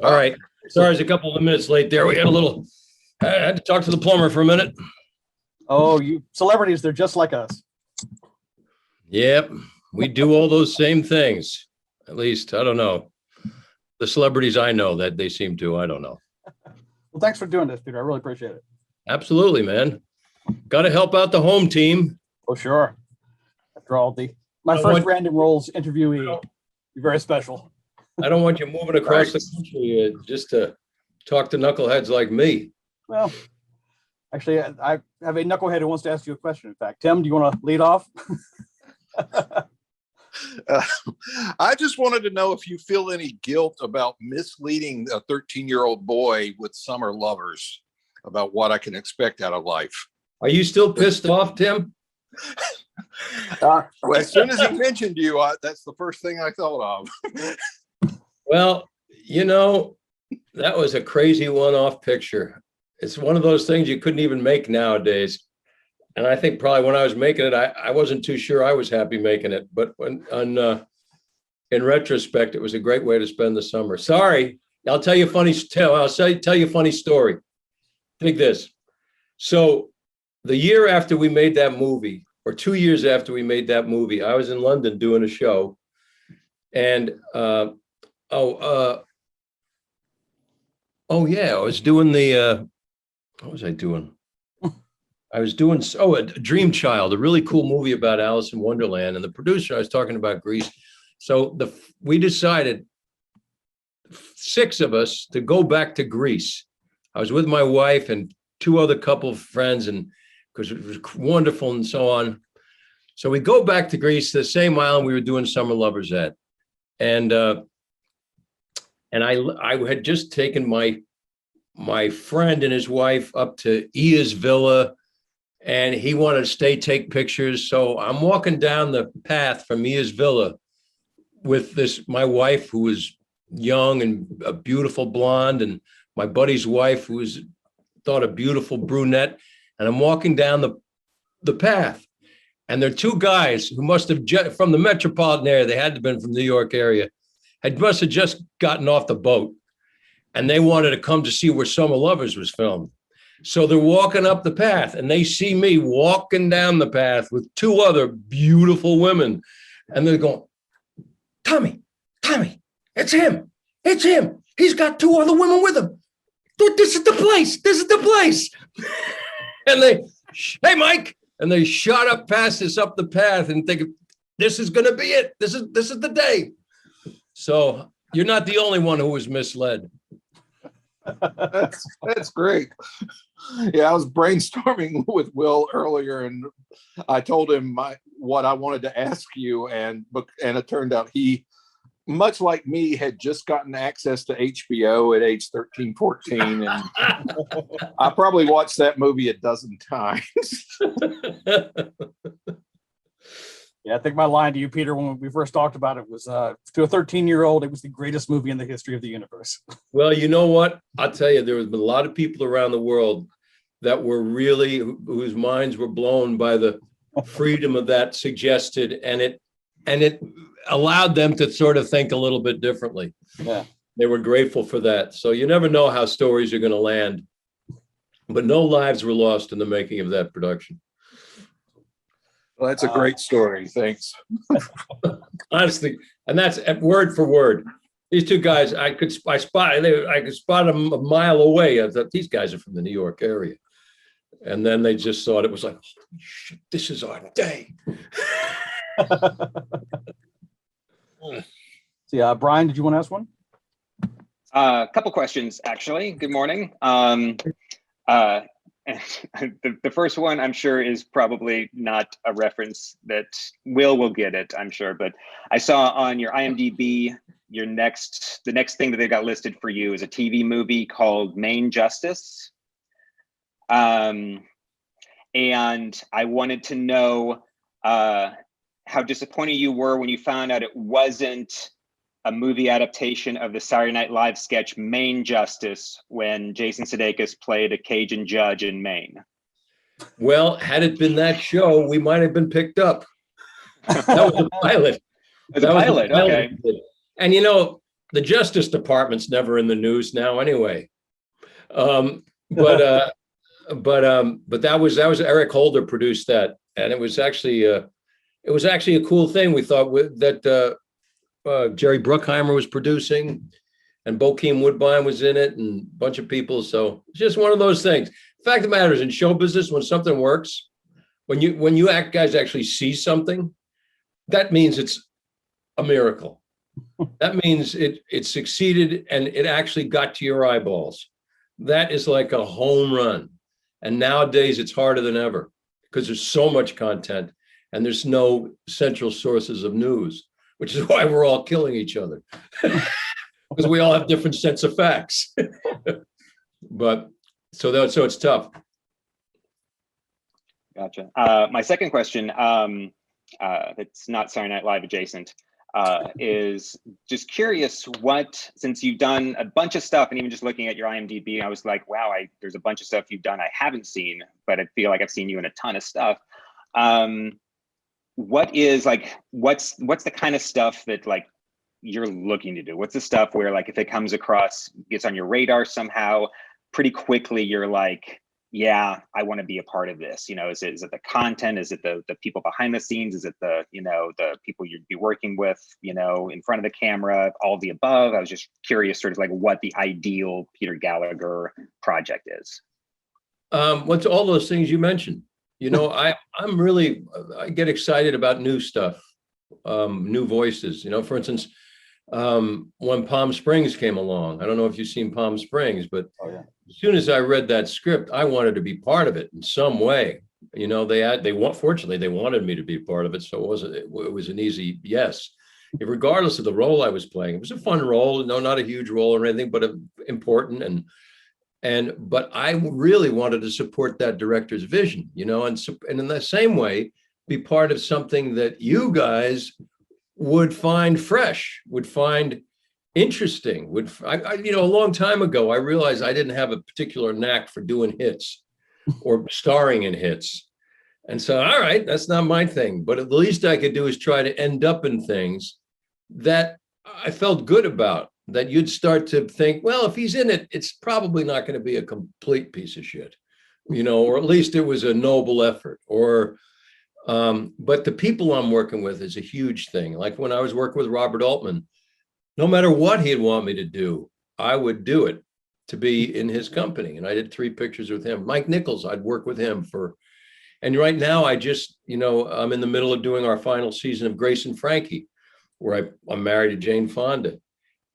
All right. Sorry, I was a couple of minutes late there. We had a little, I had to talk to the plumber for a minute. Oh, you celebrities, they're just like us. Yep. We do all those same things. At least, I don't know. The celebrities I know that they seem to, I don't know. Well, thanks for doing this, Peter. I really appreciate it. Absolutely, man. Got to help out the home team. Oh, sure. After all, my first random roles interviewee, you're very special. I don't want you moving across the country just to talk to knuckleheads like me. Well, actually, I have a knucklehead who wants to ask you a question. In fact, Tim, do you want to lead off? I just wanted to know if you feel any guilt about misleading a 13-year-old boy with summer lovers about what I can expect out of life. Are you still pissed off, Tim? Well, as soon as he mentioned you, that's the first thing I thought of. Well, you know, that was a crazy one-off picture. It's one of those things you couldn't even make nowadays. And I think probably when I was making it, I wasn't too sure I was happy making it. But in retrospect, it was a great way to spend the summer. Sorry, I'll tell you a funny story. Take this. So the year after we made that movie, or 2 years after we made that movie, I was in London doing a show. And yeah, I was doing what was I doing? I was doing, a Dream Child, a really cool movie about Alice in Wonderland. And the producer, I was talking about Greece. So we decided, 6 of us, to go back to Greece. I was with my wife and 2 other couple of friends, and because it was wonderful and so on. So we go back to Greece, the same island we were doing Summer Lovers at. And I had just taken my friend and his wife up to Ia's villa, and he wanted to take pictures. So I'm walking down the path from Ia's villa with my wife, who was young and a beautiful blonde, and my buddy's wife, who was thought a beautiful brunette. And I'm walking down the path, and there are 2 guys who must have from the metropolitan area. They had to have been from the New York area. Must have just gotten off the boat, and they wanted to come to see where Summer Lovers was filmed. So they're walking up the path, and they see me walking down the path with 2 other beautiful women. And they're going, Tommy, it's him. He's got 2 other women with him. Dude, this is the place. And they, hey, Mike. And they shot up past us up the path and think, this is going to be it. This is the day. So you're not the only one who was misled. That's great. Yeah, I was brainstorming with Will earlier, and I told him what I wanted to ask you, and it turned out he, much like me, had just gotten access to HBO at age 13, 14, and I probably watched that movie a dozen times. Yeah, I think my line to you, Peter, when we first talked about it was, to a 13-year-old, it was the greatest movie in the history of the universe. Well, you know what? I'll tell you, there has been a lot of people around the world that were really, whose minds were blown by the freedom of that suggested, and it allowed them to sort of think a little bit differently. Yeah. They were grateful for that. So you never know how stories are going to land, but no lives were lost in the making of that production. Well, that's a great story. Thanks. Honestly, and that's word for word. These 2 guys, I could spot them a mile away. I thought, these guys are from the New York area. And then they just thought it was like, holy shit, this is our day. So, yeah, Brian, did you want to ask one? A couple questions, actually. Good morning. The first one, I'm sure, is probably not a reference that will get it, I'm sure. But I saw on your IMDb, the next thing that they got listed for you is a TV movie called Main Justice. And I wanted to know how disappointed you were when you found out it wasn't a movie adaptation of the Saturday Night Live sketch Main Justice, when Jason Sudeikis played a Cajun judge in Maine. Well, had it been that show, we might have been picked up. That was a pilot. Okay. And you know, the Justice Department's never in the news now anyway. But that was Eric Holder produced that, and it was actually a cool thing. We thought that Jerry Bruckheimer was producing, and Bokeem Woodbine was in it, and a bunch of people. So it's just one of those things. The fact of the matter is, in show business, when something works, when you guys actually see something, that means it's a miracle. That means it succeeded and it actually got to your eyeballs. That is like a home run. And nowadays it's harder than ever because there's so much content and there's no central sources of news, which is why we're all killing each other because we all have different sets of facts. But so it's tough. Gotcha. My second question, that's not Saturday Night Live adjacent, is just curious since you've done a bunch of stuff, and even just looking at your IMDb, I was like, wow, there's a bunch of stuff you've done I haven't seen, but I feel like I've seen you in a ton of stuff. What's the kind of stuff that like you're looking to do? What's the stuff where like if it comes across, gets on your radar somehow, pretty quickly you're like, yeah, I want to be a part of this. Is it the content? Is it the people behind the scenes? Is it the people you'd be working with, in front of the camera, all the above? I was just curious sort of like what the ideal Peter Gallagher project is. What's all those things you mentioned? I get excited about new stuff, new voices, for instance, when Palm Springs came along, I don't know if you've seen Palm Springs, but Oh, yeah. as soon as I read that script, I wanted to be part of it in some way. Fortunately, they wanted me to be part of it. So it was an easy yes. Regardless of the role I was playing, it was a fun role, not a huge role or anything, but important. But I really wanted to support that director's vision, and in the same way, be part of something that you guys would find fresh, would find interesting. A long time ago, I realized I didn't have a particular knack for doing hits or starring in hits. And so, all right, that's not my thing. But at the least I could do is try to end up in things that I felt good about, that you'd start to think, well, if he's in it, it's probably not going to be a complete piece of shit, or at least it was a noble effort. But the people I'm working with is a huge thing. Like when I was working with Robert Altman, no matter what he'd want me to do, I would do it to be in his company. And I did 3 pictures with him. Mike Nichols, I'd work with him and right now I just, I'm in the middle of doing our final season of Grace and Frankie, where I'm married to Jane Fonda.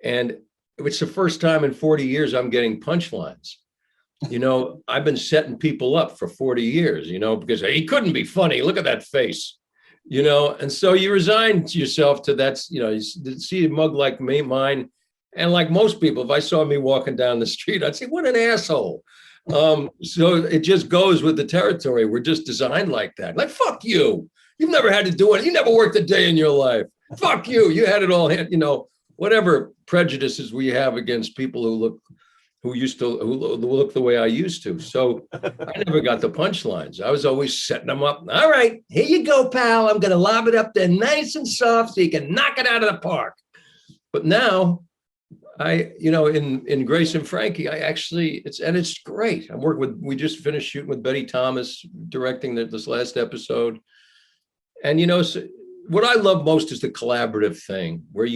And it's the first time in 40 years I'm getting punchlines. I've been setting people up for 40 years, because he couldn't be funny. Look at that face, and so you resign yourself to that, you see a mug like mine. And like most people, if I saw me walking down the street, I'd say, what an asshole. So it just goes with the territory. We're just designed like that. Like, fuck you. You've never had to do it. You never worked a day in your life. Fuck you. You had it all, whatever prejudices we have against people who look the way I used to. So I never got the punchlines. I was always setting them up. All right, here you go, pal. I'm going to lob it up there nice and soft so you can knock it out of the park. But now in Grace and Frankie, it's great. We just finished shooting with Betty Thomas, directing this last episode. And, so what I love most is the collaborative thing where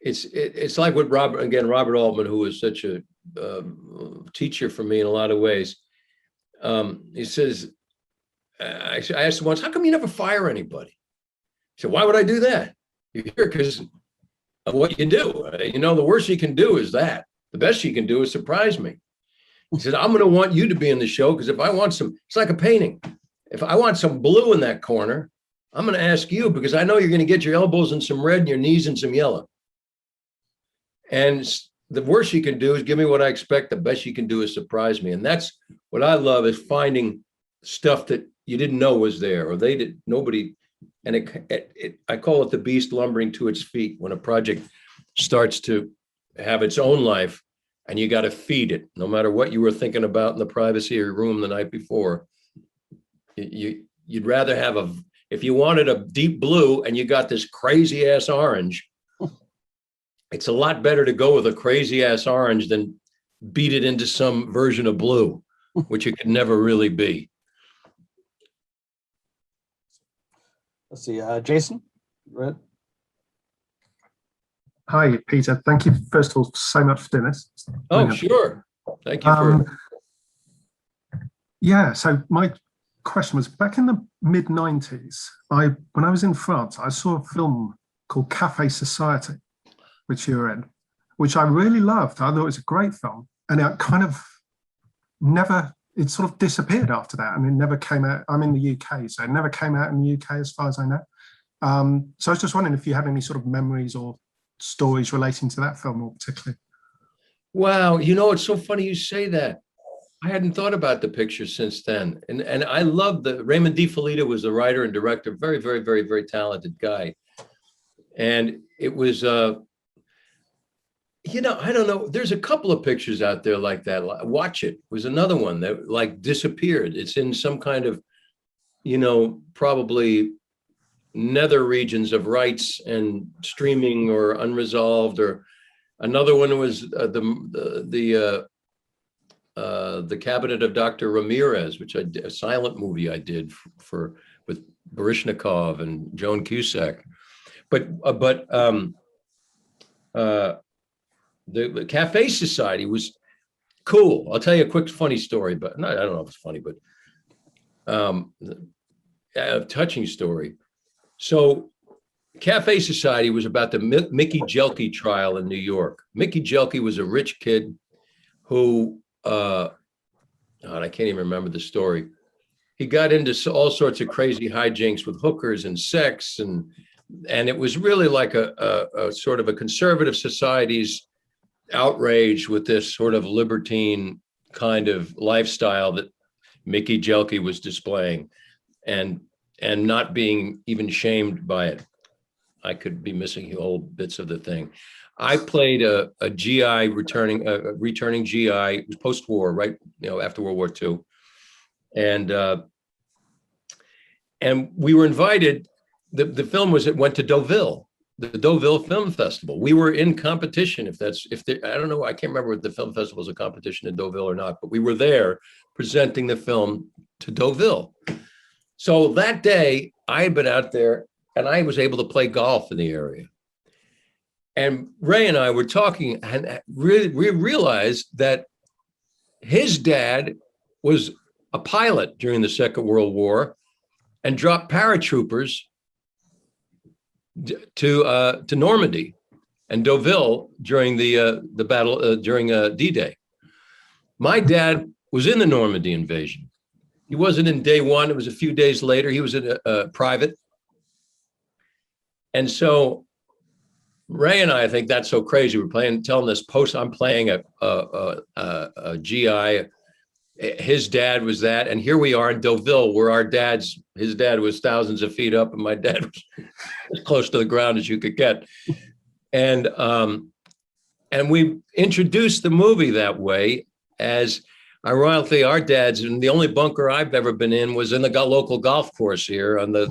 it's like what Robert Altman, who was such a teacher for me in a lot of ways. He says, I asked him once, how come you never fire anybody? He said, why would I do that? You're here because of what you do. The worst you can do is that. The best you can do is surprise me. He said, I'm going to want you to be in the show because if I want it's like a painting. If I want some blue in that corner, I'm going to ask you because I know you're going to get your elbows in some red and your knees in some yellow. And the worst you can do is give me what I expect. The best you can do is surprise me. And that's what I love, is finding stuff that you didn't know was there, or nobody. And I call it the beast lumbering to its feet, when a project starts to have its own life and you got to feed it, no matter what you were thinking about in the privacy of your room the night before. You'd rather if you wanted a deep blue and you got this crazy ass orange, it's a lot better to go with a crazy ass orange than beat it into some version of blue, which it could never really be. Let's see, Jason, Red. Hi, Peter. Thank you, first of all, so much for doing this. Oh, sure. Thank you for. Yeah, so my question was, back in the mid-90s, when I was in France, I saw a film called Café Society, which you were in, which I really loved. I thought it was a great film. And it kind of it sort of disappeared after that. And it never came out. I'm in the UK, so it never came out in the UK as far as I know. So I was just wondering if you had any sort of memories or stories relating to that film more particularly. Wow, you know, it's so funny you say that. I hadn't thought about the picture since then. And I love Raymond DiFilippo was the writer and director, very, very, very, very talented guy. And it was, you know, I don't know. There's a couple of pictures out there like that. Watch It was another one that like disappeared. It's in some kind of, you know, probably nether regions of rights and streaming or unresolved. Or another one was the Cabinet of Dr. Ramirez, which a silent movie I did with Baryshnikov and Joan Cusack. But the Cafe Society was cool. I'll tell you a quick funny story, but I don't know if it's funny, but a touching story. So Cafe Society was about the Mickey Jelke trial in New York. Mickey Jelke was a rich kid who, God, I can't even remember the story. He got into all sorts of crazy hijinks with hookers and sex, and it was really like a sort of a conservative society's outrage with this sort of libertine kind of lifestyle that Mickey Jelke was displaying, and not being even shamed by it. I could be missing whole bits of the thing. I played a GI returning GI. It was post-war, right? You know, after World War II, and we were invited. The film went to Deauville, the Deauville Film Festival. We were in competition. I don't know. I can't remember if the film festival was a competition in Deauville or not, but we were there presenting the film to Deauville. So that day, I had been out there and I was able to play golf in the area. And Ray and I were talking, and we realized that his dad was a pilot during the Second World War and dropped paratroopers to Normandy and Deauville during the battle during D-Day. My dad was in the Normandy invasion. He wasn't in day one. It was a few days later. He was a private. And so Ray and I think that's so crazy. We're telling this post. I'm playing a GI. His dad was that, and here we are in Deauville, where his dad was thousands of feet up, and my dad was as close to the ground as you could get. And we introduced the movie that way, as ironically, our dads, and the only bunker I've ever been in was in the local golf course here on the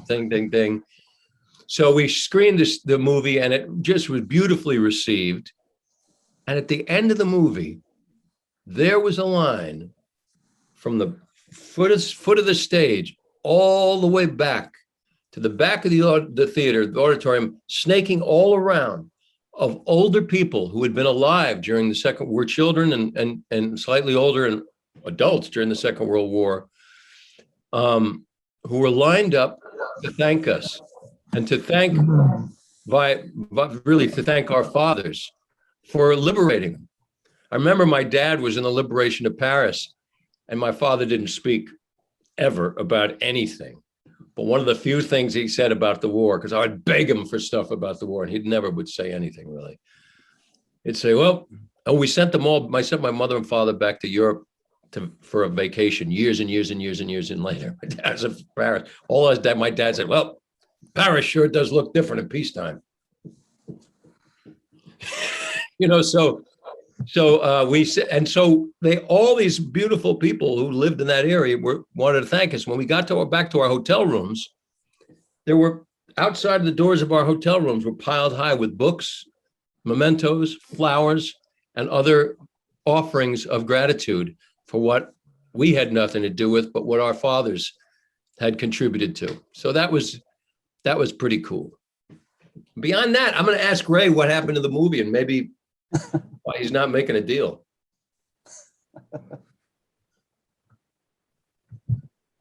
ding. So we screened the movie, and it just was beautifully received. And at the end of the movie, there was a line from the foot of the stage all the way back to the back of the theater, the auditorium, snaking all around, of older people who had been alive during were children and slightly older and adults during the Second World War, who were lined up to thank us and to thank to thank our fathers for liberating them. I remember my dad was in the liberation of Paris, and my father didn't speak ever about anything. But one of the few things he said about the war, because I would beg him for stuff about the war, and he never would say anything really. He'd say, well, we sent them all, I sent my mother and father back to Europe for a vacation years and years and years and years and later. My dad's in Paris. My dad said, well, Paris sure does look different in peacetime. All these beautiful people who lived in that area wanted to thank us. When we got back to our hotel rooms, there were outside the doors of our hotel rooms were piled high with books, mementos, flowers, and other offerings of gratitude for what we had nothing to do with, but what our fathers had contributed to. So that was pretty cool. Beyond that, I'm going to ask Ray what happened to the movie and maybe why he's not making a deal.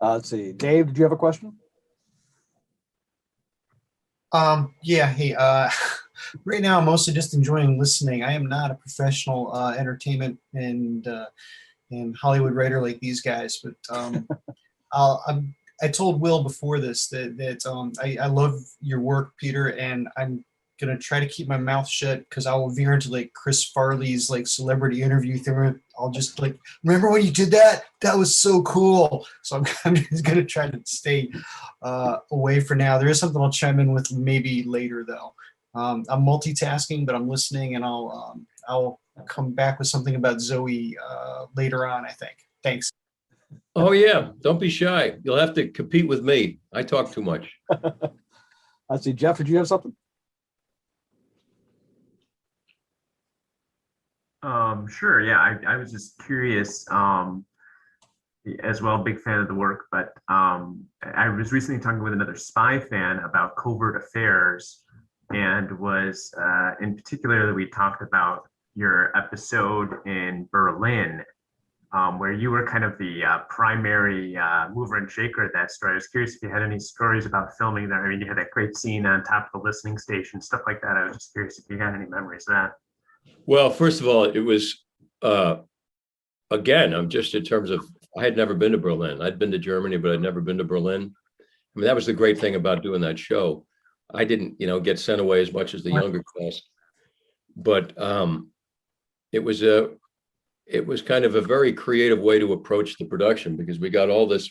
Let's see. Dave, did you have a question? Yeah, hey, right now I'm mostly just enjoying listening. I am not a professional entertainment and Hollywood writer like these guys, but I told Will before this that I love your work, Peter, and I'm gonna try to keep my mouth shut because I will veer into like Chris Farley's like celebrity interview thing. I'll just like, remember when you did that? That was so cool. So I'm just gonna try to stay away for now. There is something I'll chime in with maybe later though. I'm multitasking, but I'm listening, and I'll come back with something about Zoe later on, I think. Thanks. Oh yeah, don't be shy. You'll have to compete with me. I talk too much. Let's see. Jeff, did you have something? Sure. Yeah, I was just curious, as well, big fan of the work, but I was recently talking with another spy fan about covert affairs, and was in particular, we talked about your episode in Berlin, where you were kind of the primary mover and shaker of that story. I was curious if you had any stories about filming there. I mean, you had that great scene on top of the listening station, stuff like that. I was just curious if you had any memories of that. Well, first of all, it was, again, I'm just in terms of, I had never been to Berlin. I'd been to Germany, but I'd never been to Berlin. I mean, that was the great thing about doing that show. I didn't, get sent away as much as the younger class, but it was kind of a very creative way to approach the production, because we got all this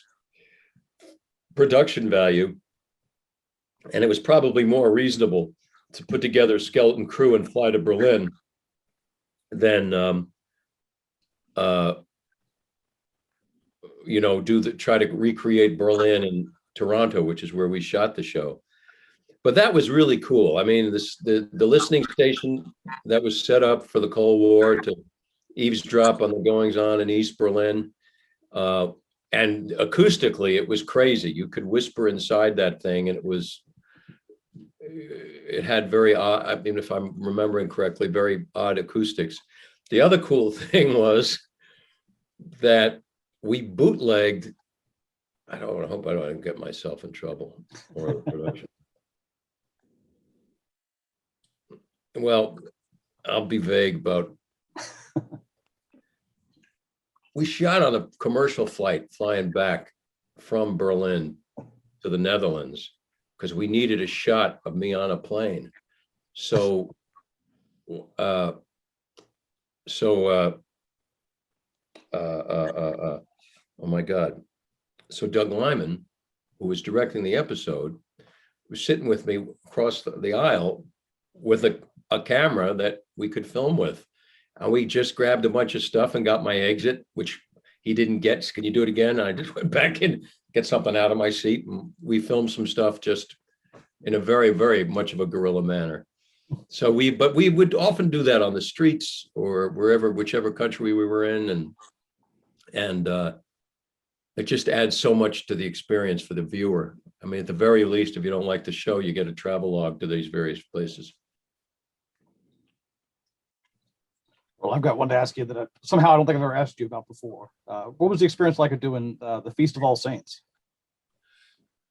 production value, and it was probably more reasonable to put together a skeleton crew and fly to Berlin than try to recreate Berlin and Toronto, which is where we shot the show. But that was really cool. I mean, the listening station that was set up for the Cold War to eavesdrop on the goings on in East Berlin, and acoustically it was crazy. You could whisper inside that thing, and it had very odd, I mean, if I'm remembering correctly, very odd acoustics. The other cool thing was that we bootlegged, I hope I don't get myself in trouble or the production. Well, I'll be vague about, we shot on a commercial flight flying back from Berlin to the Netherlands because we needed a shot of me on a plane. So, oh my God. So Doug Lyman, who was directing the episode, was sitting with me across the aisle with a camera that we could film with. And we just grabbed a bunch of stuff and got my exit, which he didn't get. Can you do it again? And I just went back in, get something out of my seat. And we filmed some stuff just in a very, very much of a guerrilla manner. So but we would often do that on the streets or whichever country we were in. And it just adds so much to the experience for the viewer. I mean, at the very least, if you don't like the show, you get a travel log to these various places. Well, I've got one to ask you that somehow I don't think I've ever asked you about before. What was the experience like of doing the Feast of All Saints?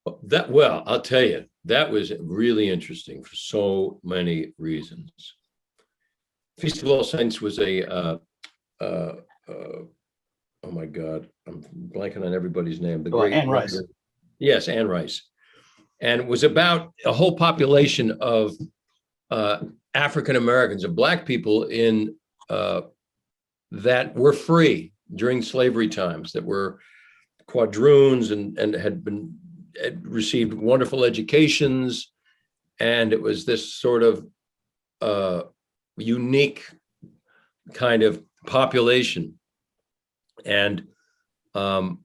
Well, I'll tell you, that was really interesting for so many reasons. Feast of All Saints was oh my God, I'm blanking on everybody's name. The great Anne Rice. Yes, Anne Rice. And it was about a whole population of African Americans, of Black people in that were free during slavery times, that were quadroons and had received wonderful educations. And it was this sort of unique kind of population. And the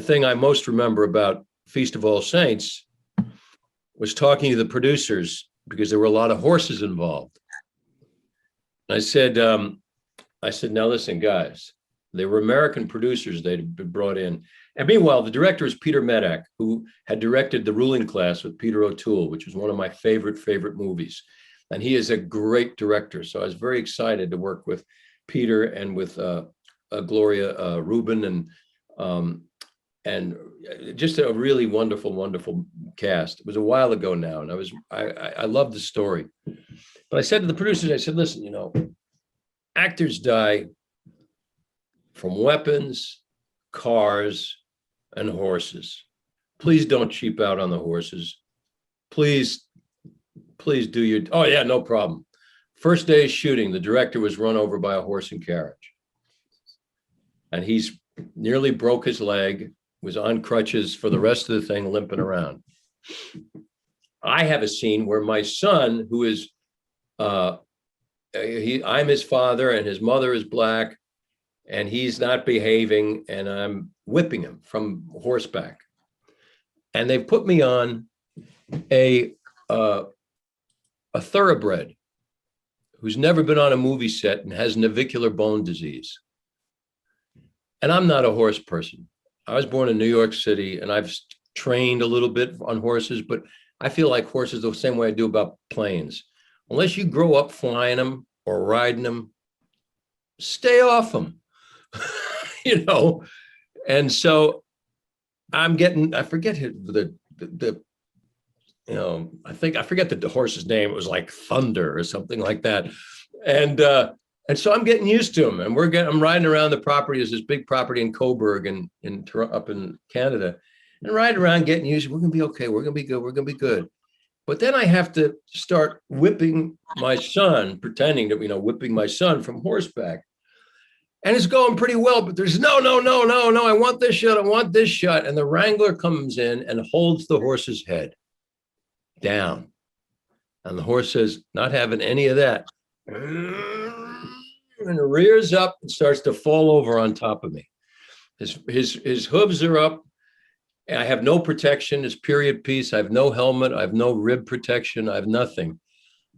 thing I most remember about Feast of All Saints was talking to the producers, because there were a lot of horses involved. I said, now listen, guys, they were American producers they'd been brought in. And meanwhile, the director is Peter Medak, who had directed The Ruling Class with Peter O'Toole, which was one of my favorite movies. And he is a great director. So I was very excited to work with Peter and with Gloria Rubin and just a really wonderful cast. It was a while ago now, and I loved the story. But I said to the producers, I said, listen, you know, actors die from weapons, cars, and horses. Please don't cheap out on the horses. Please do your, oh yeah, no problem. First day of shooting, the director was run over by a horse and carriage. And he's nearly broke his leg, was on crutches for the rest of the thing, limping around. I have a scene where my son, who is, I'm his father and his mother is black, and he's not behaving, and I'm whipping him from horseback. And they put me on a thoroughbred who's never been on a movie set and has navicular bone disease. And I'm not a horse person. I was born in New York City, and I've trained a little bit on horses, but I feel like horses the same way I do about planes. Unless you grow up flying them or riding them, stay off them, you know? And so I forget the you know, I forget the horse's name. It was like Thunder or something like that. And so I'm getting used to him, and I'm riding around the property. There's this big property in Coburg and up in Canada, and riding around getting used. We're going to be okay. We're going to be good. We're going to be good. But then I have to start whipping my son, pretending to, you know, whipping my son from horseback. And it's going pretty well, but there's no, I want this shot. I want this shot. And the wrangler comes in and holds the horse's head down. And the horse says, not having any of that. And rears up and starts to fall over on top of me. His hooves are up. I have no protection. It's period piece. I have no helmet. I have no rib protection. I have nothing.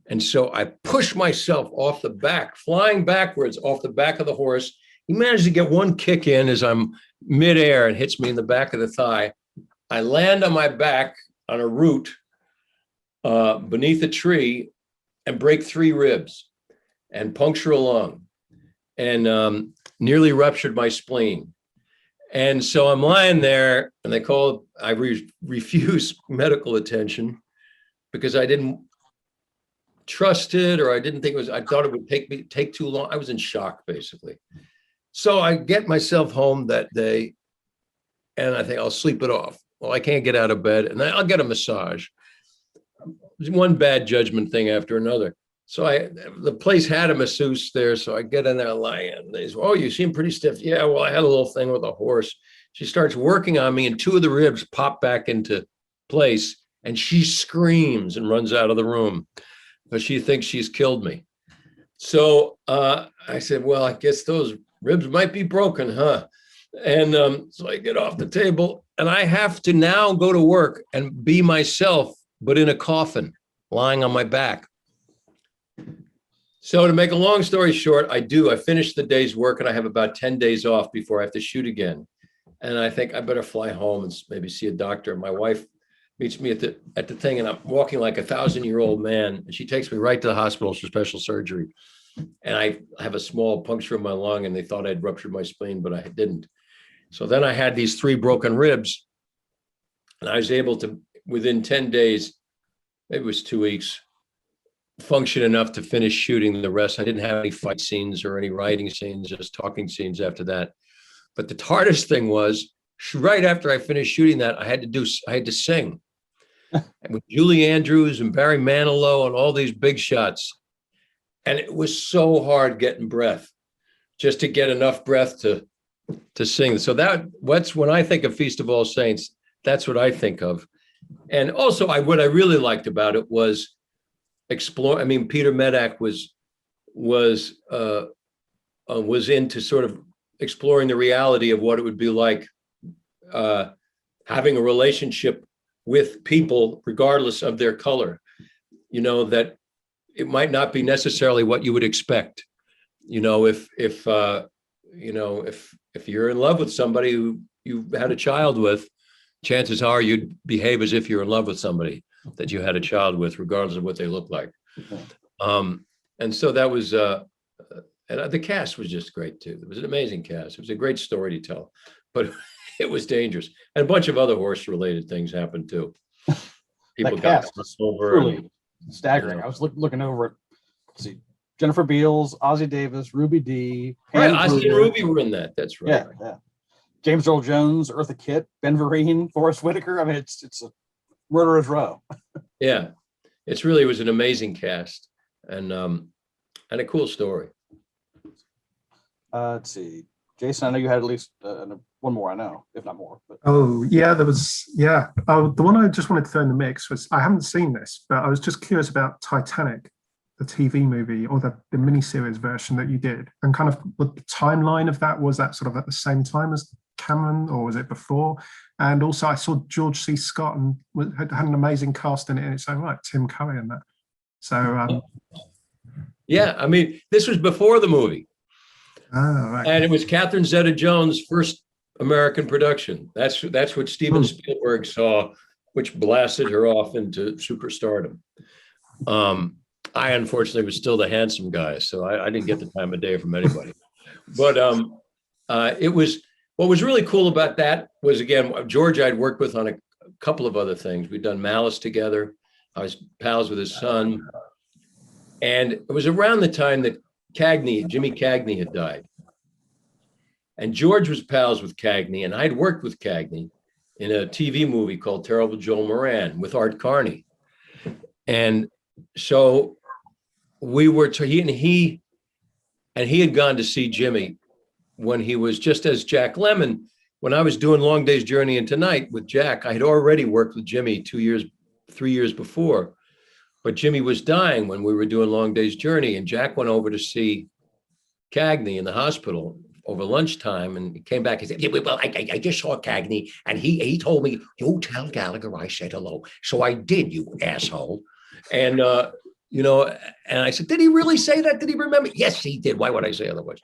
And so I push myself off the back, flying backwards off the back of the horse. He managed to get one kick in as I'm midair and hits me in the back of the thigh. I land on my back on a root beneath a tree and break 3 ribs and puncture a lung and nearly ruptured my spleen. And so I'm lying there, and I refuse medical attention because I didn't trust it, or I thought it would take too long. I was in shock, basically. So I get myself home that day, and I think I'll sleep it off. Well, I can't get out of bed, and I'll get a massage. One bad judgment thing after another. So the place had a masseuse there, so I get in there lying. They say, oh, you seem pretty stiff. Yeah, well, I had a little thing with a horse. She starts working on me, and 2 of the ribs pop back into place, and she screams and runs out of the room because she thinks she's killed me. So I said, well, I guess those ribs might be broken, huh? And so I get off the table, and I have to now go to work and be myself, but in a coffin, lying on my back. So to make a long story short, I finish the day's work, and I have about 10 days off before I have to shoot again. And I think I better fly home and maybe see a doctor. My wife meets me at the thing, and I'm walking like a 1,000-year-old man, and she takes me right to the hospital for special surgery. And I have a small puncture in my lung, and they thought I'd ruptured my spleen, but I didn't. So then I had these 3 broken ribs, and I was able to, within 10 days, maybe it was 2 weeks, function enough to finish shooting the rest. I didn't have any fight scenes or any writing scenes, just talking scenes after that. But the hardest thing was, right after I finished shooting that, I had to sing with Julie Andrews and Barry Manilow and all these big shots. And it was so hard getting breath, just to get enough breath to sing. So what's when I think of Feast of All Saints, that's what I think of. And also what I really liked about it was explore. I mean, Peter Medak was into sort of exploring the reality of what it would be like having a relationship with people, regardless of their color. You know, that it might not be necessarily what you would expect. If you're in love with somebody who you had a child with, chances are you'd behave as if you're in love with somebody that you had a child with, regardless of what they look like. And so that was, and the cast was just great too. It was an amazing cast. It was a great story to tell, but it was dangerous. And a bunch of other horse-related things happened too. People got cast was over. truly staggering. I was looking over it. Let's see, Jennifer Beals, Ozzie Davis, Ruby Dee. Right, Pam Ozzie and Grier. Ruby were in that. That's right. Yeah. James Earl Jones, Eartha Kitt, Ben Vereen, Forrest Whitaker. I mean, it's a murderer's row. Yeah, it was an amazing cast and a cool story. Let's see, Jason. I know you had at least one more. I know, if not more. But. Oh, yeah, there was, yeah. Oh, the one I just wanted to throw in the mix was, I haven't seen this, but I was just curious about Titanic, the TV movie or the miniseries version that you did, and kind of what the timeline of that was. That sort of at the same time as Cameron, or was it before? And also, I saw George C. Scott and had an amazing cast in it in its own right, Tim Curry and that. So, yeah, I mean, this was before the movie. right. And it was Catherine Zeta-Jones' first American production. That's what Steven Spielberg saw, which blasted her off into superstardom. I unfortunately was still the handsome guy, so I didn't get the time of day from anybody. But it was, what was really cool about that was, again, George I'd worked with on a couple of other things. We'd done Malice together. I was pals with his son. And it was around the time that Jimmy Cagney had died. And George was pals with Cagney, and I'd worked with Cagney in a TV movie called Terrible Joel Moran with Art Carney. And so we were, he had gone to see Jimmy when he was just as Jack Lemmon. When I was doing Long Day's Journey into Night with Jack, I had already worked with Jimmy 3 years before. But Jimmy was dying when we were doing Long Day's Journey, and Jack went over to see Cagney in the hospital over lunchtime, and he came back and said, yeah, well, I just saw Cagney, and he told me, you tell Gallagher I said hello. So I did, you asshole. And, and I said, did he really say that? Did he remember? Yes, he did. Why would I say otherwise?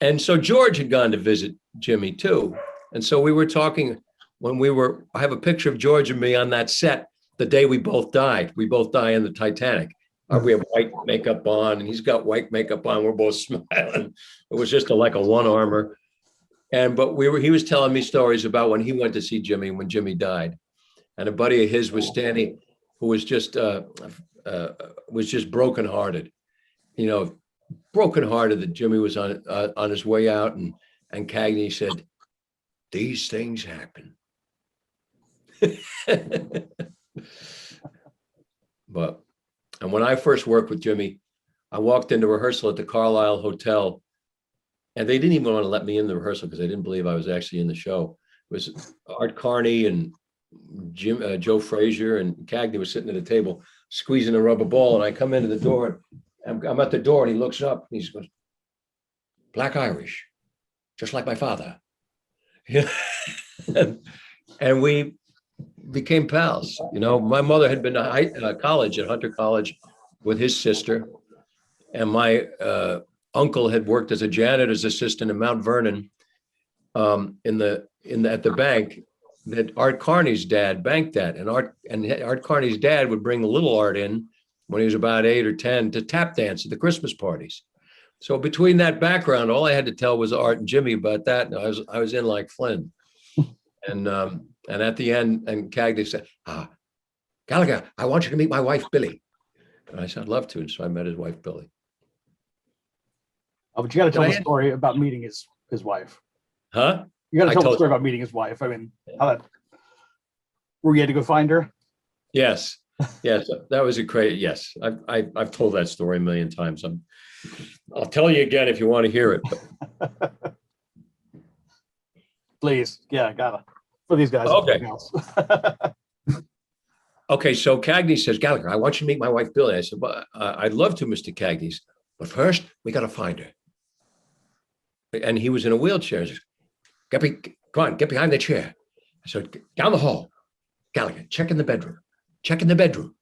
And so George had gone to visit Jimmy too. And so we were talking I have a picture of George and me on that set the day we both died. We both die in the Titanic. We have white makeup on, and he's got white makeup on. We're both smiling. It was just like a one-armor. But he was telling me stories about when he went to see Jimmy when Jimmy died. And a buddy of his was standing, who was just brokenhearted, brokenhearted that Jimmy was on his way out. And Cagney said, these things happen. And when I first worked with Jimmy, I walked into rehearsal at the Carlisle Hotel, and they didn't even want to let me in the rehearsal because they didn't believe I was actually in the show. It was Art Carney and Joe Frazier, and Cagney was sitting at a table squeezing a rubber ball, and I come into the door, and I'm at the door, and he looks up, and he goes, Black Irish, just like my father. And we became pals. My mother had been to college at Hunter College with his sister, and my uncle had worked as a janitor's assistant in Mount Vernon at the bank that Art Carney's dad banked at. And Art Carney's dad would bring the little Art in when he was about 8 or 10 to tap dance at the Christmas parties. So between that background, all I had to tell was Art and Jimmy about that. And I was in like Flynn. And at the end, and Cagney said, Gallagher, I want you to meet my wife, Billy. And I said, I'd love to. And so I met his wife, Billy. Oh, but you got to tell the story about meeting his wife. Huh? You got to tell the story about meeting his wife. I mean, where you had to go find her? Yes. Yes. That was a great, yes. I've told that story a million times. I'll tell you again if you want to hear it. Please. Yeah, gotta. For these guys. Okay. Okay, so Cagney says, Gallagher, I want you to meet my wife, Billy. I said, well, I'd love to, Mr. Cagney, but first, we got to find her. And he was in a wheelchair. He says, come on, get behind the chair. I said, down the hall. Gallagher, check in the bedroom. Check in the bedroom.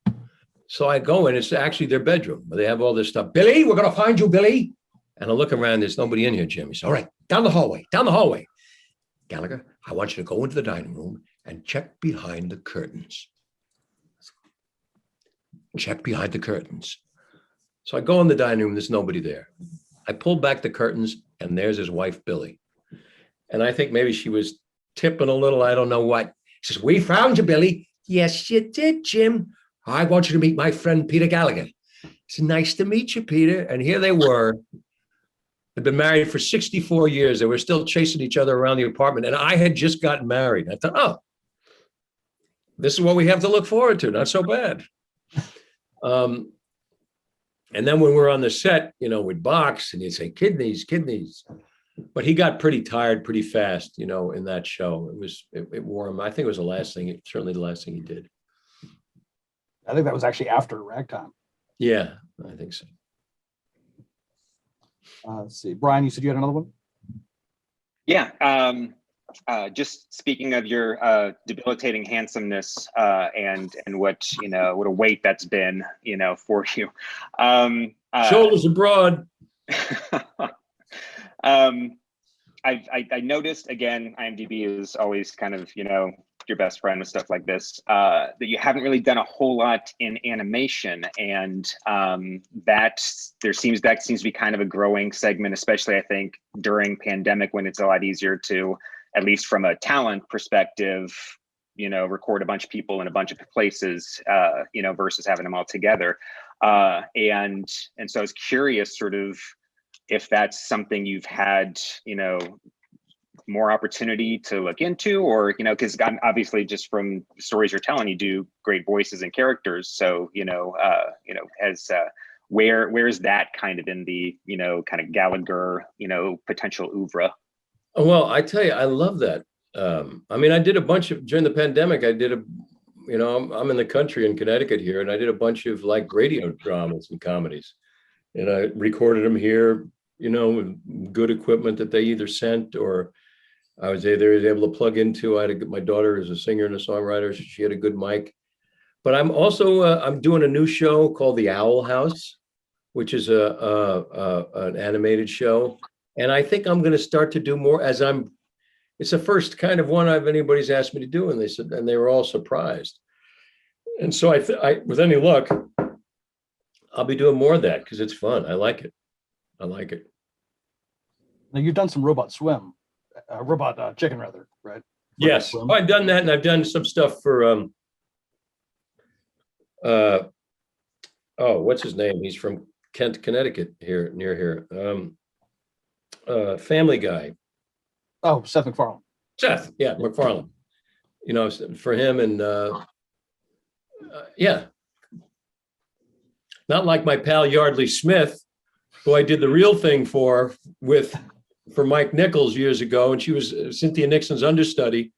So I go in, it's actually their bedroom where they have all this stuff. Billy, we're going to find you, Billy. And I look around, there's nobody in here, Jim. He said, all right, down the hallway. Gallagher, I want you to go into the dining room and check behind the curtains. Check behind the curtains. So I go in the dining room, there's nobody there. I pull back the curtains and there's his wife, Billy. And I think maybe she was tipping a little, I don't know what. She says, we found you, Billy. Yes, you did, Jim. I want you to meet my friend, Peter Gallagher. It's nice to meet you, Peter. And here they were. They'd been married for 64 years. They were still chasing each other around the apartment. And I had just gotten married. I thought, oh, this is what we have to look forward to. Not so bad. And then when we're on the set, we'd box and he'd say, kidneys. But he got pretty tired pretty fast, in that show. It wore him. I think it was certainly the last thing he did. I think that was actually after Ragtime. Yeah, I think so. Let's see. Brian, you said you had another one? Yeah. Just speaking of your debilitating handsomeness and what what a weight that's been for you. Shoulders are broad. I noticed, again, IMDb is always kind of your best friend with stuff like this, that you haven't really done a whole lot in animation, and that seems to be kind of a growing segment, especially I think during pandemic, when it's a lot easier to, at least from a talent perspective, record a bunch of people in a bunch of places, versus having them all together. And so I was curious sort of if that's something you've had, more opportunity to look into, or, because obviously just from stories you're telling, you do great voices and characters. So, where is that kind of in the, kind of Gallagher, potential oeuvre? Well, I tell you, I love that. I did a bunch of, during the pandemic, I'm in the country in Connecticut here, and I did a bunch of like radio dramas and comedies, and I recorded them here, with good equipment that they either sent or I was either able to plug into. I had my daughter is a singer and a songwriter, so she had a good mic. But I'm also I'm doing a new show called The Owl House, which is an animated show, and I think I'm going to start to do more as it's the first kind of one anybody's asked me to do, and they were all surprised. And so I with any luck, I'll be doing more of that because it's fun. I like it. Now you've done some Robot Chicken, rather, right? Yes, I've done that, and I've done some stuff for what's his name? He's from Kent, Connecticut, near here. Family Guy. Oh, Seth MacFarlane. Yeah, MacFarlane. For him, and yeah. Not like my pal Yardley Smith, who I did The Real Thing for Mike Nichols years ago, and she was Cynthia Nixon's understudy,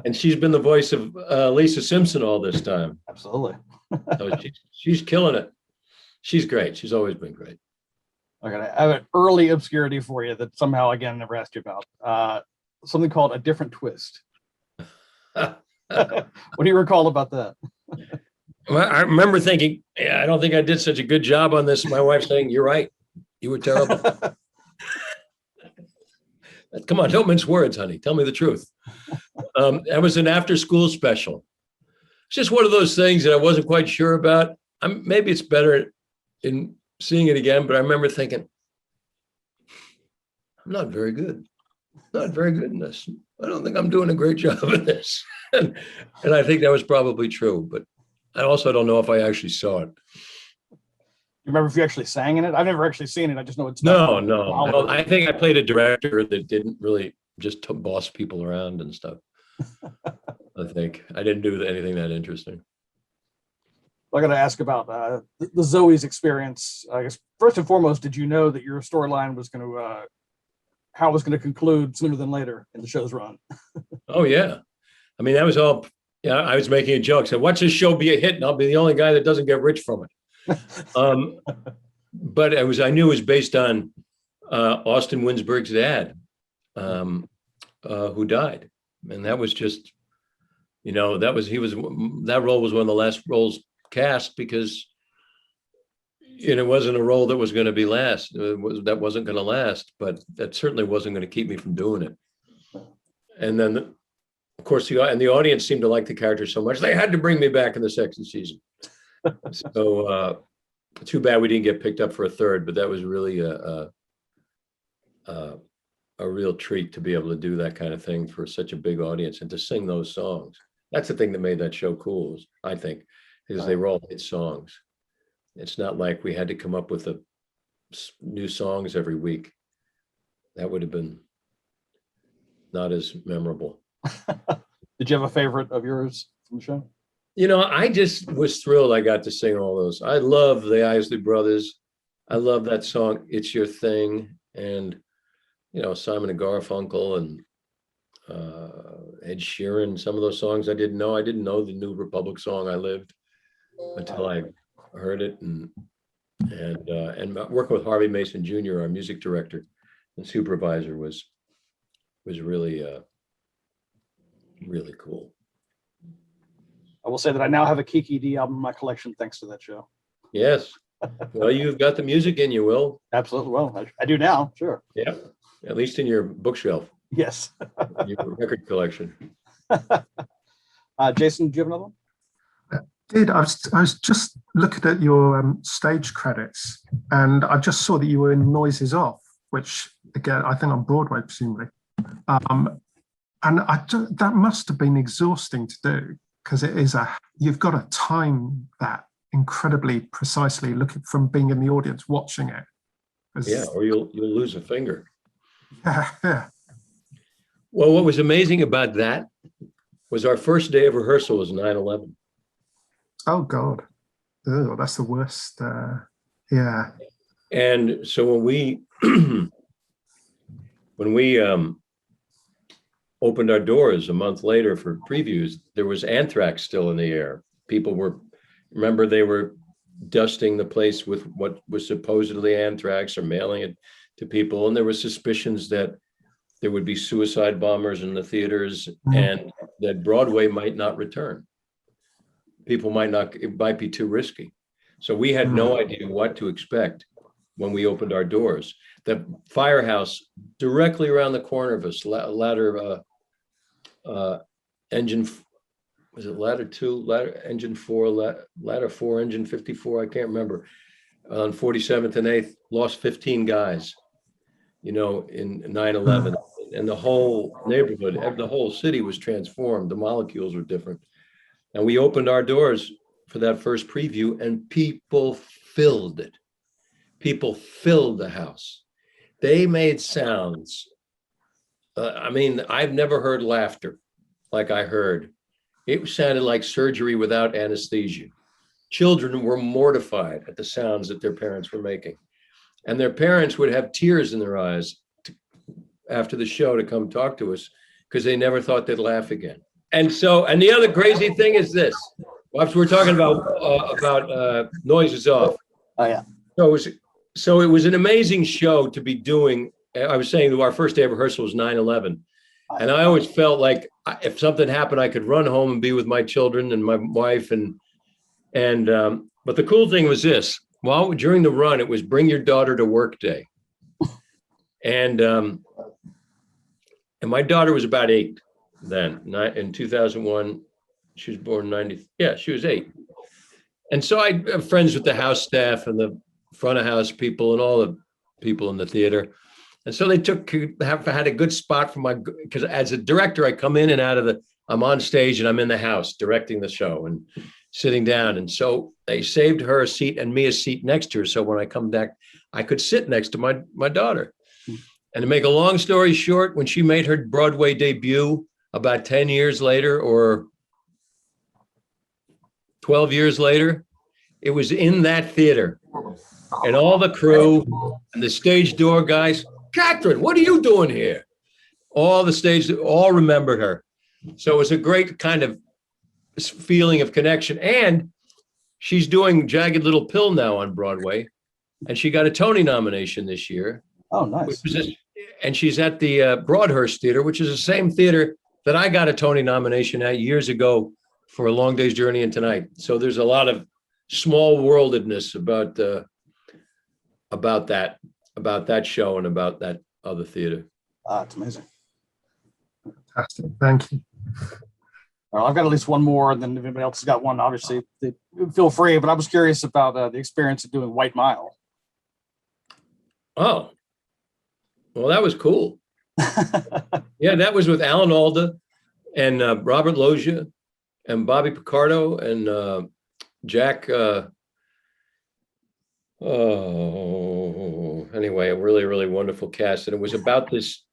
and she's been the voice of Lisa Simpson all this time. Absolutely. So she's killing it. She's great. She's always been great. Okay, I have an early obscurity for you that somehow, again, I never asked you about. Something called A Different Twist. What do you recall about that? Well, I remember thinking, I don't think I did such a good job on this. My wife saying, you're right. You were terrible. Come on, don't mince words, honey. Tell me the truth. That was an after-school special. It's just one of those things that I wasn't quite sure about. Maybe it's better in seeing it again, but I remember thinking, I'm not very good. Not very good in this. I don't think I'm doing a great job in this. and I think that was probably true, but I also don't know if I actually saw it. You remember if you actually sang in it? I've never actually seen it. I just know it's no. I think I played a director that didn't really just boss people around and stuff. I think I didn't do anything that interesting. I got to ask about the Zoe's experience. I guess first and foremost, did you know that your storyline was going to how it was going to conclude sooner than later in the show's run? Oh yeah, that was all. Yeah, I was making a joke. Said, "Watch this show be a hit, and I'll be the only guy that doesn't get rich from it." But I knew it was based on Austin Winsberg's dad, who died, and that was just, that role was one of the last roles cast because it wasn't a role that was going to be that wasn't going to last, but that certainly wasn't going to keep me from doing it. And then, of course, the audience seemed to like the character so much they had to bring me back in the second season. So too bad we didn't get picked up for a third, but that was really a real treat to be able to do that kind of thing for such a big audience and to sing those songs. That's the thing that made that show cool, I think, is they were all hit songs. It's not like we had to come up with new songs every week. That would have been not as memorable. Did you have a favorite of yours from the show? I just was thrilled I got to sing all those. I love the Isley Brothers. I love that song, It's Your Thing. And, Simon and Garfunkel and Ed Sheeran, some of those songs I didn't know. I didn't know the New Republic song, I Lived, until I heard it. And working with Harvey Mason Jr., our music director and supervisor, was really, really cool. I will say that I now have a Kiki D album in my collection thanks to that show. Yes. Well, you've got the music in you, Will. Absolutely. Well, I do now. Sure. Yeah. At least in your bookshelf, Yes. your record collection. Jason, do you have another one? I was just looking at your stage credits, and I just saw that you were in Noises Off, which again I think on Broadway presumably, and that must have been exhausting to do because you've got to time that incredibly precisely, looking from being in the audience watching it. Yeah, or you'll lose a finger. Yeah. Well, what was amazing about that was our first day of rehearsal was 9/11. Oh God, oh, that's the worst. Yeah. And so when we opened our doors a month later for previews, there was anthrax still in the air. Remember, they were dusting the place with what was supposedly anthrax or mailing it to people. And there were suspicions that there would be suicide bombers in the theaters and that Broadway might not return. It might be too risky. So we had no idea what to expect when we opened our doors. The firehouse directly around the corner of us, engine, was it ladder 2, engine 4, ladder 4, engine 54, I can't remember, on 47th and 8th, lost 15 guys, in 9/11. And the whole neighborhood, the whole city was transformed. The molecules were different. And we opened our doors for that first preview and people filled it. People filled the house. They made sounds. I've never heard laughter like I heard. It sounded like surgery without anesthesia. Children were mortified at the sounds that their parents were making. And their parents would have tears in their eyes after the show to come talk to us because they never thought they'd laugh again. And the other crazy thing is this. We're talking about Noises Off. Oh, yeah. So it was an amazing show to be doing. I was saying that our first day of rehearsal was 9/11. And I always felt like if something happened, I could run home and be with my children and my wife. But the cool thing was this. During the run, it was Bring Your Daughter to Work Day. And my daughter was about 8 then. In 2001, she was born in 90. Yeah, she was 8. And so I have friends with the house staff and the front of house people and all the people in the theater. And so they had a good spot because as a director, I come in and out of I'm on stage and I'm in the house directing the show and sitting down. And so they saved her a seat and me a seat next to her. So when I come back, I could sit next to my daughter. And to make a long story short, when she made her Broadway debut about 10 years later or 12 years later, it was in that theater. And all the crew and the stage door guys, Catherine, what are you doing here? All the stage, all remembered her. So it was a great kind of feeling of connection. And she's doing Jagged Little Pill now on Broadway. And she got a Tony nomination this year. Oh, nice. And she's at the Broadhurst Theater, which is the same theater that I got a Tony nomination at years ago for A Long Day's Journey into Night. So there's a lot of small worldedness about that show and about that other theater. It's amazing. Fantastic. Thank you. I've got at least one more, and then if anybody else has got one, obviously, feel free. But I was curious about the experience of doing White Mile. Oh, well, that was cool. Yeah, that was with Alan Alda and Robert Loggia and Bobby Picardo and Jack. Anyway, a really, really wonderful cast. And it was about this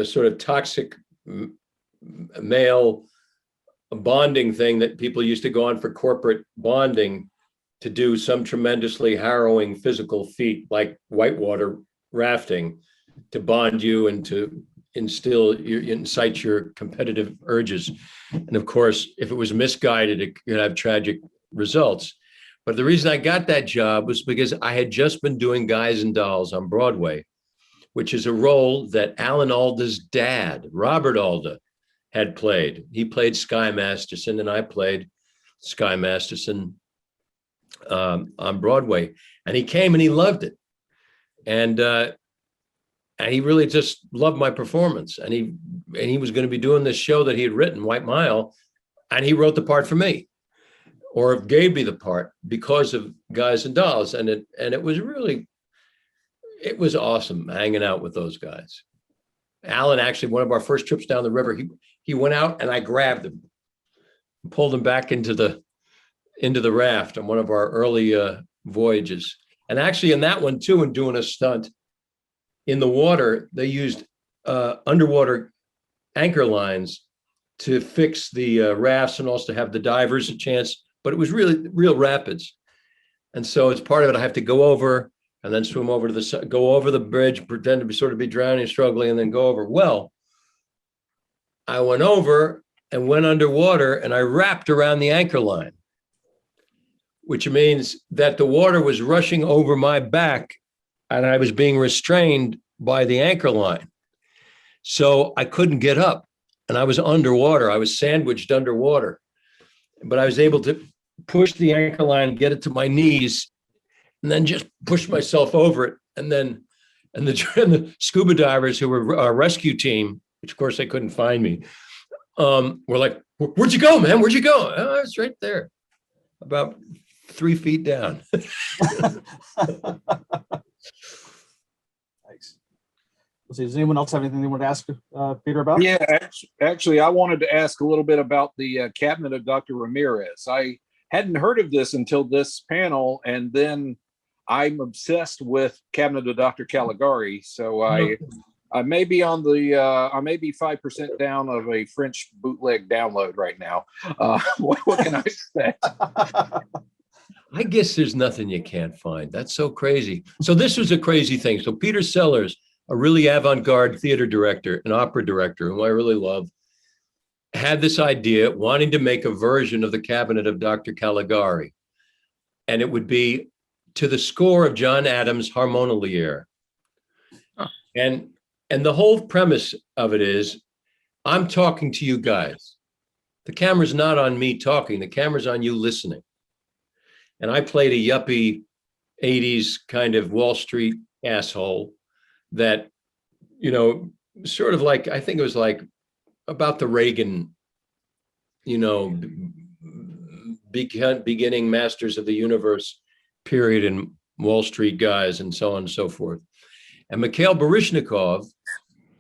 sort of toxic male bonding thing that people used to go on for corporate bonding to do some tremendously harrowing physical feat like whitewater rafting to bond you and to incite your competitive urges. And of course, if it was misguided, it could have tragic results. But the reason I got that job was because I had just been doing Guys and Dolls on Broadway, which is a role that Alan Alda's dad, Robert Alda, had played. He played Sky Masterson, and I played Sky Masterson on Broadway. And he came and he loved it. And he really just loved my performance. And he was going to be doing this show that he had written, White Mile, and he wrote the part for me, or gave me the part because of Guys and Dolls. And it was really, it was awesome hanging out with those guys. Alan, actually, one of our first trips down the river, he went out and I grabbed him, pulled him back into the raft on one of our early voyages. And actually in that one too, in doing a stunt in the water, they used underwater anchor lines to fix the rafts and also have the divers a chance, but it was really real rapids. And so as part of it, I have to go over and then swim over to go over the bridge, pretend to be drowning, struggling, and then go over. Well, I went over and went underwater and I wrapped around the anchor line, which means that the water was rushing over my back and I was being restrained by the anchor line. So I couldn't get up and I was underwater. I was sandwiched underwater, but I was able to push the anchor line, get it to my knees, and then just push myself over it. And the scuba divers who were our rescue team, which of course they couldn't find me, were like, "Where'd you go, man? Where'd you go?" "Oh, it's right there, about 3 feet down." Thanks. Let's see, does anyone else have anything they want to ask Peter about? Yeah, actually, I wanted to ask a little bit about the cabinet of Dr. Ramirez. I hadn't heard of this until this panel, and then I'm obsessed with Cabinet of Dr. Caligari. So I may be on the I may be 5% down of a French bootleg download right now. What can I expect? I guess there's nothing you can't find. That's so crazy. So this was a crazy thing. So Peter Sellers, a really avant-garde theater director, an opera director, whom I really love, had this idea, wanting to make a version of the Cabinet of Dr. Caligari. And it would be to the score of John Adams' Harmonière. Huh. And the whole premise of it is, I'm talking to you guys. The camera's not on me talking, the camera's on you listening. And I played a yuppie 80s kind of Wall Street asshole that, sort of like, I think it was like about the Reagan, beginning Masters of the Universe period in Wall Street guys and so on and so forth. And Mikhail Baryshnikov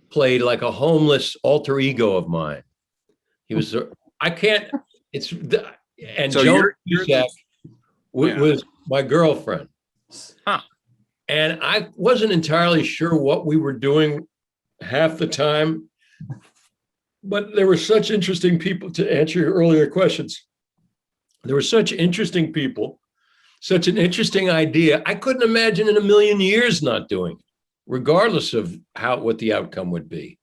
played like a homeless alter ego of mine. He was, and So Joan Cusack was my girlfriend. Huh. And I wasn't entirely sure what we were doing half the time, but there were such interesting people, to answer your earlier questions. There were such interesting people, such an interesting idea. I couldn't imagine in a million years not doing it, regardless of what the outcome would be.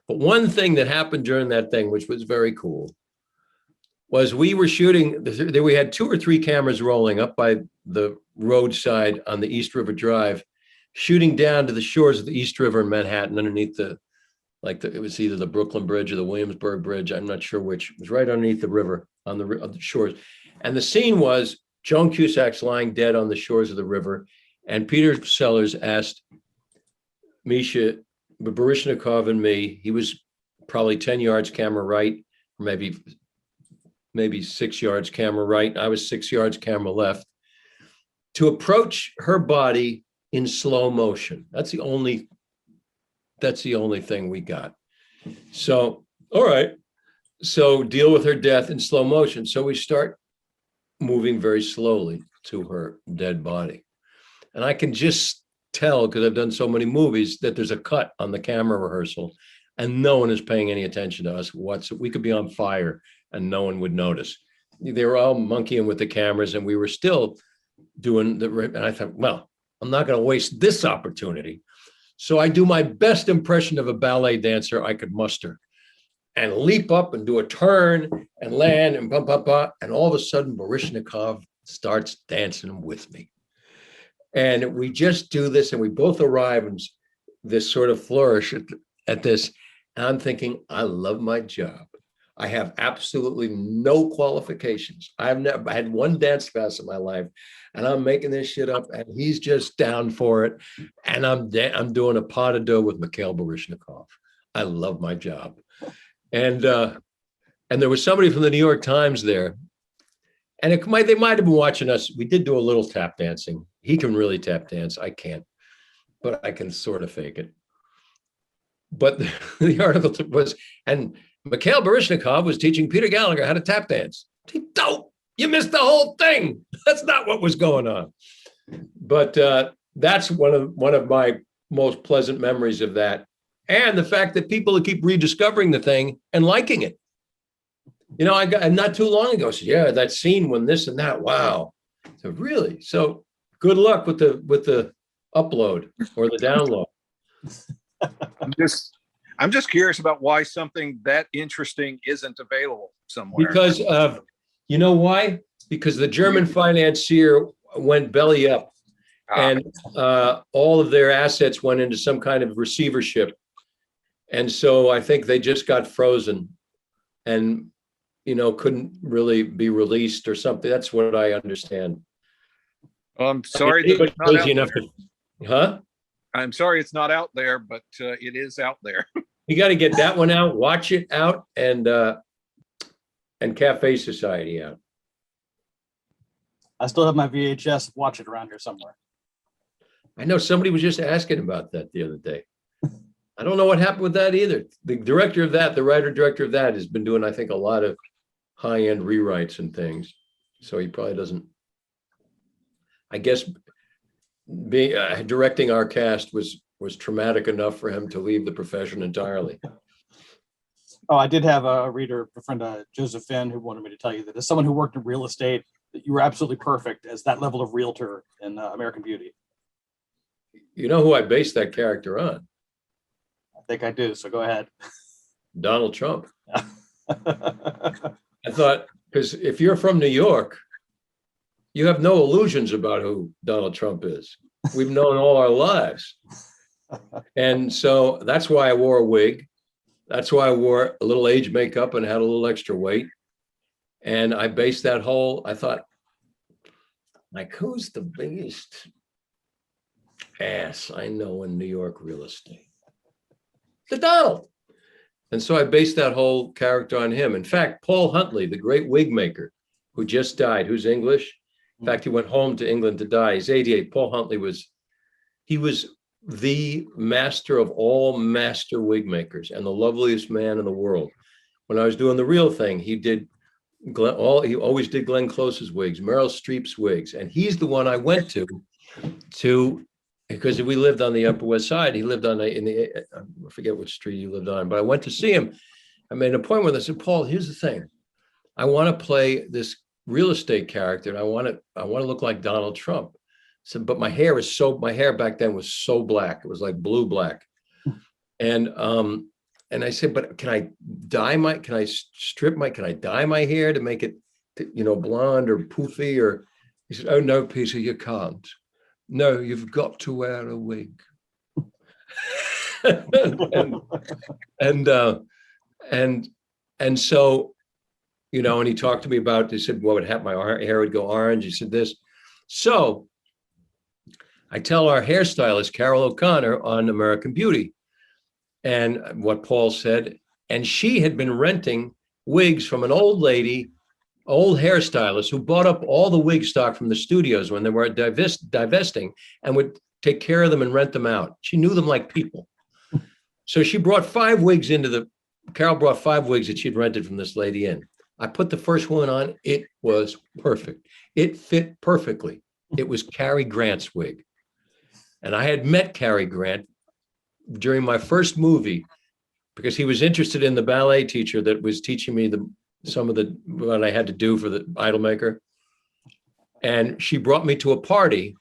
But one thing that happened during that thing, which was very cool, was we were shooting, we had 2 or 3 cameras rolling up by the roadside on the East River Drive, shooting down to the shores of the East River in Manhattan underneath it was either the Brooklyn Bridge or the Williamsburg Bridge. I'm not sure which. It was right underneath the river on the shores. And the scene was Joan Cusack's lying dead on the shores of the river, and Peter Sellers asked Misha, Baryshnikov and me, he was probably 10 yards camera right, or maybe 6 yards camera right. I was 6 yards camera left, to approach her body in slow motion. That's the only thing we got. So, all right. So deal with her death in slow motion. So we start moving very slowly to her dead body. And I can just tell, because I've done so many movies, that there's a cut on the camera rehearsal and no one is paying any attention to us. We could be on fire and no one would notice. They were all monkeying with the cameras and we were still doing and I thought, well, I'm not going to waste this opportunity. So I do my best impression of a ballet dancer I could muster and leap up and do a turn and land and bump up. And all of a sudden, Baryshnikov starts dancing with me. And we just do this and we both arrive in this sort of flourish at this. And I'm thinking, I love my job. I have absolutely no qualifications. I've never had one dance class in my life, and I'm making this shit up, and he's just down for it. And I'm doing a pas de deux with Mikhail Baryshnikov. I love my job. And there was somebody from the New York Times there, and they might have been watching us. We did do a little tap dancing. He can really tap dance. I can't, but I can sort of fake it. But the article was, and Mikhail Baryshnikov was teaching Peter Gallagher how to tap dance. Don't, you missed the whole thing. That's not what was going on. But that's one of my most pleasant memories of that. And the fact that people keep rediscovering the thing and liking it. You know, I got not too long ago said, yeah, that scene when this and that. Wow. So really? So good luck with the upload or the download. I'm just curious about why something that interesting isn't available somewhere. Because you know why? Because the German financier went belly up, and all of their assets went into some kind of receivership, and so I think they just got frozen, and couldn't really be released or something. That's what I understand. I'm sorry that Anybody it's not out crazy enough there. Huh? I'm sorry it's not out there, but it is out there. You got to get that one out, watch it out, and Cafe Society out. I still have my VHS. Watch it around here somewhere. I know somebody was just asking about that the other day. I don't know what happened with that either. The director of that, the writer-director of that, has been doing, I think, a lot of high-end rewrites and things. So he probably doesn't. I guess directing our cast was traumatic enough for him to leave the profession entirely. Oh, I did have a reader, a friend, Joseph Finn, who wanted me to tell you that as someone who worked in real estate, that you were absolutely perfect as that level of realtor in American Beauty. You know who I based that character on? I think I do. So go ahead. Donald Trump. I thought, because if you're from New York, you have no illusions about who Donald Trump is. We've known all our lives. And so that's why I wore a wig. That's why I wore a little age makeup and had a little extra weight. And I based that whole, I thought, like, who's the biggest ass I know in New York real estate? The Donald. And so I based that whole character on him. In fact, Paul Huntley, the great wig maker who just died, who's English. In fact, he went home to England to die. He's 88. Paul Huntley was the master of all master wig makers and the loveliest man in the world. When I was doing The Real Thing, he always did Glenn Close's wigs, Meryl Streep's wigs. And he's the one I went to because we lived on the Upper West Side. He lived on I forget which street he lived on, but I went to see him. I made an appointment with him. I said, Paul, here's the thing. I want to play this real estate character, and I want to look like Donald Trump. So, but my hair back then was so black. It was like blue black. And I said, but can I dye my hair to make it, blonde or poofy? Or he said, oh no, Peter, you can't. No, you've got to wear a wig. and so, and he talked to me about, he said, what would happen? My hair would go orange. He said this. So I tell our hairstylist, Carol O'Connor, on American Beauty, and what Paul said, and she had been renting wigs from an old lady, old hairstylist who bought up all the wig stock from the studios when they were divesting and would take care of them and rent them out. She knew them like people. So she brought 5 wigs Carol brought 5 wigs that she'd rented from this lady in. I put the first one on. It was perfect. It fit perfectly. It was Cary Grant's wig. And I had met Cary Grant during my first movie because he was interested in the ballet teacher that was teaching me some of what I had to do for the Idolmaker. And she brought me to a party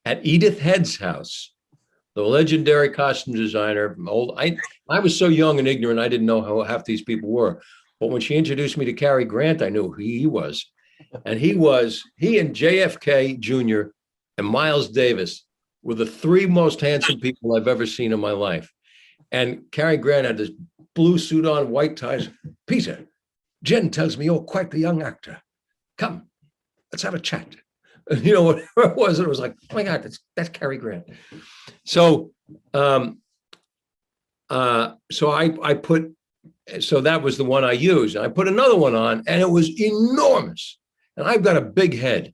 at Edith Head's house, the legendary costume designer. I was so young and ignorant, I didn't know how half these people were. But when she introduced me to Cary Grant, I knew who he was. And he and JFK Jr. and Miles Davis were the 3 most handsome people I've ever seen in my life. And Cary Grant had this blue suit on, white ties. Peter, Jen tells me you're quite the young actor. Come, let's have a chat. And whatever it was like, oh my God, that's Cary Grant. So, so that was the one I used. And I put another one on, and it was enormous. And I've got a big head.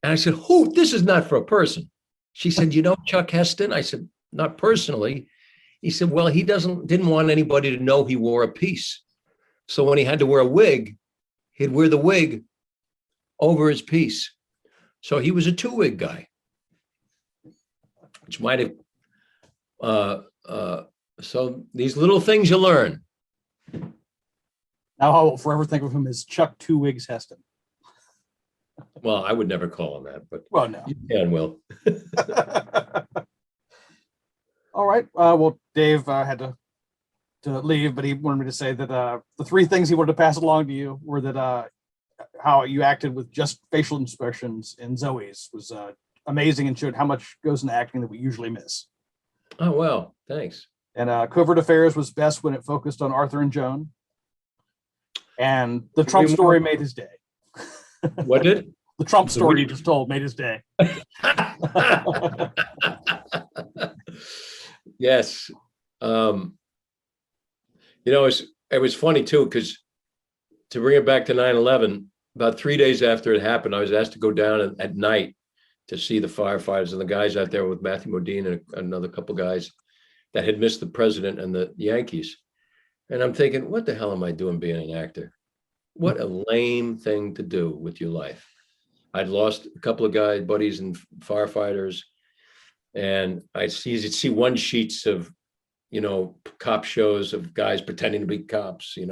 And I said, this is not for a person. She said, Chuck Heston? I said, not personally. He said, well, he didn't want anybody to know he wore a piece. So when he had to wear a wig, he'd wear the wig over his piece. So he was a 2-wig guy, which might have, so these little things you learn. Now I will forever think of him as Chuck 2 Wigs Heston. Well, I would never call him that, but well, no. You can, Will. All right. Well, Dave had to leave, but he wanted me to say that the 3 things he wanted to pass along to you were that how you acted with just facial expressions in Zoe's was amazing and showed how much goes into acting that we usually miss. Oh, well, thanks. And Covert Affairs was best when it focused on Arthur and Joan. And the Trump story made his day. What did? The Trump story you just told made his day. Yes. It was funny too, because to bring it back to 9/11, about 3 days after it happened, I was asked to go down at night to see the firefighters and the guys out there with Matthew Modine and another couple guys that had missed the president and the Yankees. And I'm thinking, what the hell am I doing being an actor? What a lame thing to do with your life. I'd lost a couple of buddies and firefighters, and I'd see one sheets of, cop shows of guys pretending to be cops, and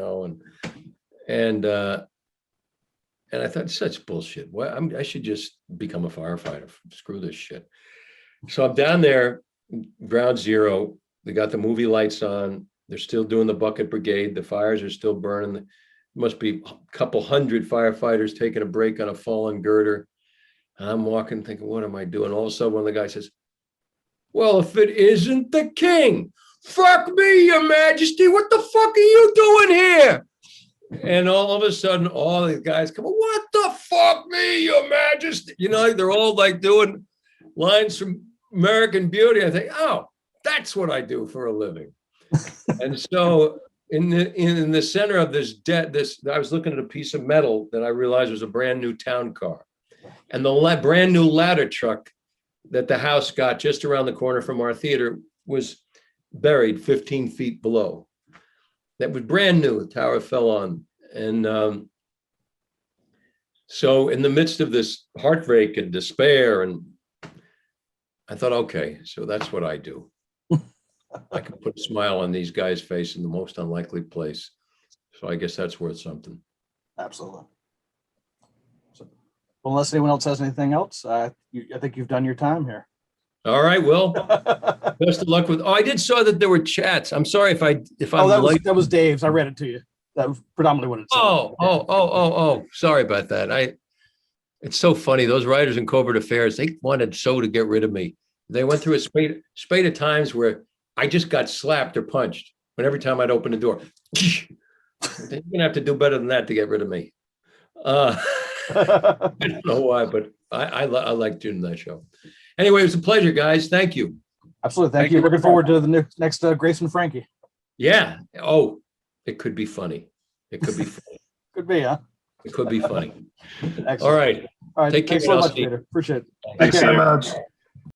I thought, such bullshit. Well, I should just become a firefighter. Screw this shit. So I'm down there, ground zero. They got the movie lights on. They're still doing the bucket brigade. The fires are still burning. There must be a couple hundred firefighters taking a break on a fallen girder. And I'm walking thinking, what am I doing? All of a sudden, one of the guys says, well, if it isn't the king, fuck me, your majesty. What the fuck are you doing here? And all of a sudden, all the guys come, what the fuck me, your majesty? They're all like doing lines from American Beauty. I think, oh, that's what I do for a living. And so in the center of this, I was looking at a piece of metal that I realized was a brand new town car. And the brand new ladder truck that the house got just around the corner from our theater was buried 15 feet below. That was brand new. The tower fell on. And so in the midst of this heartbreak and despair, and I thought, okay, so that's what I do. I can put a smile on these guys' face in the most unlikely place. So I guess that's worth something. Absolutely. So, well, unless anyone else has anything else, I think you've done your time here. All right, well, best of luck with. Oh, I did saw that there were chats. I'm sorry if that was Dave's. I read it to you. That was predominantly what it said. Oh. Sorry about that. It's so funny. Those writers in Covert Affairs, they wanted so to get rid of me. They went through a spate of times where I just got slapped or punched. But every time I'd open the door, You're gonna have to do better than that to get rid of me. I don't know why, but I like doing that show. Anyway, it was a pleasure, guys. Thank you. Absolutely. Thank Thank you. you. Looking forward to the next Grace and Frankie. Yeah. Oh, it could be funny. It could be funny. Could be, huh? It could be funny. Excellent. All right. All right. Take care, Thanks so much, Elsie. Peter. Appreciate it. Thanks Take so care. much.